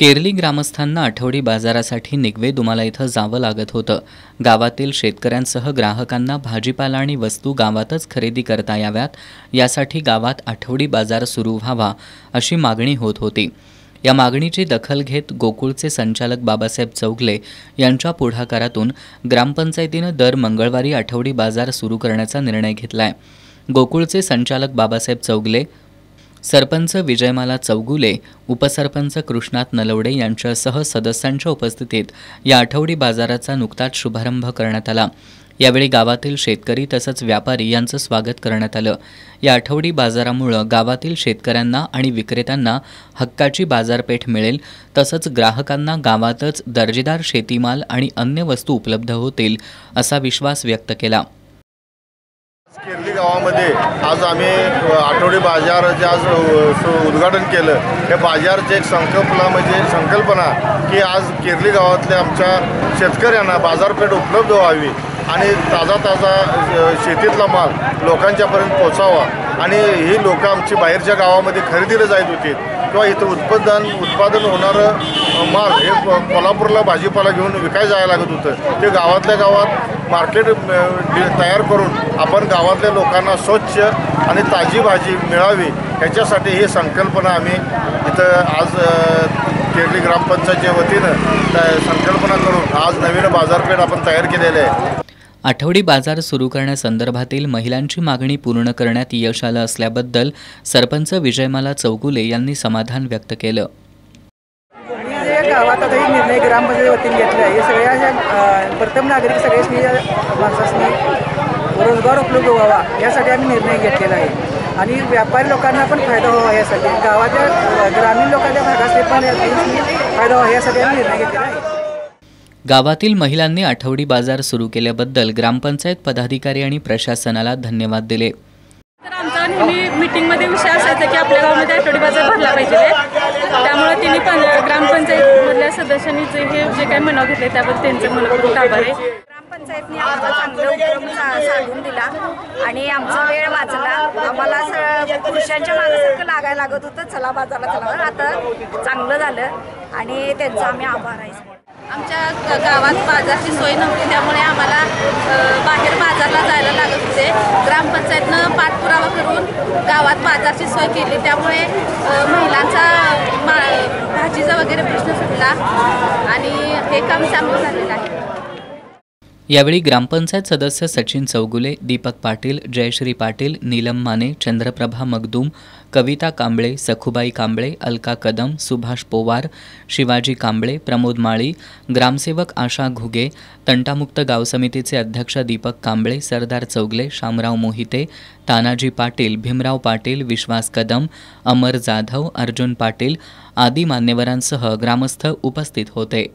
केरली ग्रामस्थांना आठवडी बाजारासाठी निगवे दुमाला इथं जावं लागत होतं। गावातील शेतकऱ्यांसह ग्राहकांना भाजीपाला आणि वस्तू गावातच खरेदी करता याव्यात यासाठी गावात आठवडी बाजार सुरू व्हावा अशी मागणी होत होती। या मागणीची दखल घेत गोकुळचे संचालक बाबासाहेब चौगले यांच्या पुढाकारातून ग्रामपंचायतीनं दर मंगळवारी आठवडी बाजार सुरू करण्याचा निर्णय घेतलाय। गोकुळचे संचालक बाबासाहेब चौगले, सरपंच विजयमाला चौगुले, उपसरपंच कृष्णात नलवडे यांच्यासह सदस्यांच्या उपस्थितीत या आठवडी बाजाराचा नुकताच शुभारंभ करण्यात आला। यावेळी गावातील शेतकरी तसंच व्यापारी यांचं स्वागत करण्यात आलं। या आठवडी बाजारामुळे गावातील शेतकऱ्यांना आणि विक्रेत्यांना हक्काची बाजारपेठ मिळेल, तसंच ग्राहकांना गावातच दर्जेदार शेतीमाल आणि अन्य वस्तू उपलब्ध होतील असा विश्वास व्यक्त केला। केरली गावामध्ये आज आम्ही आठवडी बाजाराचे आज उद्घाटन केलं। हे बाजारचे एक संकल्पना की आज केरली गावातल्या आमच्या शेतकऱ्यांना बाजारपेठ उपलब्ध व्हावी आणि ताजा शेतीतला माल लोकांच्यापर्यंत पोहोचावा आणि ही लोक आमची बाहेरच्या गावामध्ये खरेदीला जात होती किंवा इथं उत्पादन होणारं माल हे कोल्हापूरला भाजीपाला घेऊन विकायला जायला लागत होतं। ते गावातल्या गावात मार्केट तयार करून आपण गावातल्या लोकांना स्वच्छ आणि ताजी भाजी मिळावी ह्याच्यासाठी ही संकल्पना आम्ही इथं आज केरली ग्रामपंचायतच्या वतीनं संकल्पना करून आज नवीन बाजारपेठ आपण तयार केलेली आहे। आठवडी बाजार सुरू करण्यासंदर्भातील महिलांची मागणी पूर्ण करण्यात यश आलं असल्याबद्दल सरपंच विजयमाला चौगुले यांनी समाधान व्यक्त केलं। गावात आता निर्णय ग्रामपंचायत वतीने घेतला आहे। सगळ्या प्रथम नागरिक सगळ्यांनी माणसांनी रोजगार उपलब्ध व्हावा यासाठी आम्ही निर्णय घेतलेला आहे आणि व्यापारी लोकांना पण फायदा व्हावा यासाठी गावाच्या ग्रामीण लोकांच्या भागात पण फायदा व्हावा यासाठी आम्ही निर्णय घेतलेला आहे। गावातील महिलांनी आठवडी बाजार सुरू केल्याबद्दल ग्रामपंचायत पदाधिकारी आणि प्रशासनाला धन्यवाद दिले। तर आमचा नेहमी मीटिंगमध्ये विषय असायचा की आपल्या गावामध्ये आठवडी बाजार भरला पाहिजे, त्यामुळे त्यांनी ग्रामपंचायतमधल्या सदस्यांनी जे काही मनाव घेतले त्याबद्दल त्यांचं मनपूर्वक आभार आहे। ग्रामपंचायतने आम्हाला चांगला उपक्रम साधून दिला आणि आमचा वेळ वाचला। आम्हाला पुरुषांच्या मागासारखं लागायला लागत होतं, चला बाजारला चला, आता चांगलं झालं आणि त्यांचा आम्ही आभार आहे। आमच्या गावात बाजारची सोय नव्हती, त्यामुळे आम्हाला बाहेर बाजारला जायला लागत होते। ग्रामपंचायतनं पाठपुरावा करून गावात बाजारची सोय केली, त्यामुळे महिलांचा भाजीचा वगैरे प्रश्न सुटला आणि हे काम चांगलं झालेलं आहे। यावेळी ग्रामपंचायत सदस्य सचिन चौगुले, दीपक पाटील, जयश्री पाटील, नीलम माने, चंद्रप्रभा मगदूम, कविता कांबळे, सखुबाई कांबळे, अलका कदम, सुभाष पोवार, शिवाजी कांबळे, प्रमोद माळी, ग्रामसेवक आशा घुगे, तंटामुक्त गाव समितीचे अध्यक्ष दीपक कांबळे, सरदार चौगले, शामराव मोहिते, तानाजी पाटील, भीमराव पाटील, विश्वास कदम, अमर जाधव, अर्जुन पाटील आदी मान्यवरांसह ग्रामस्थ उपस्थित होते।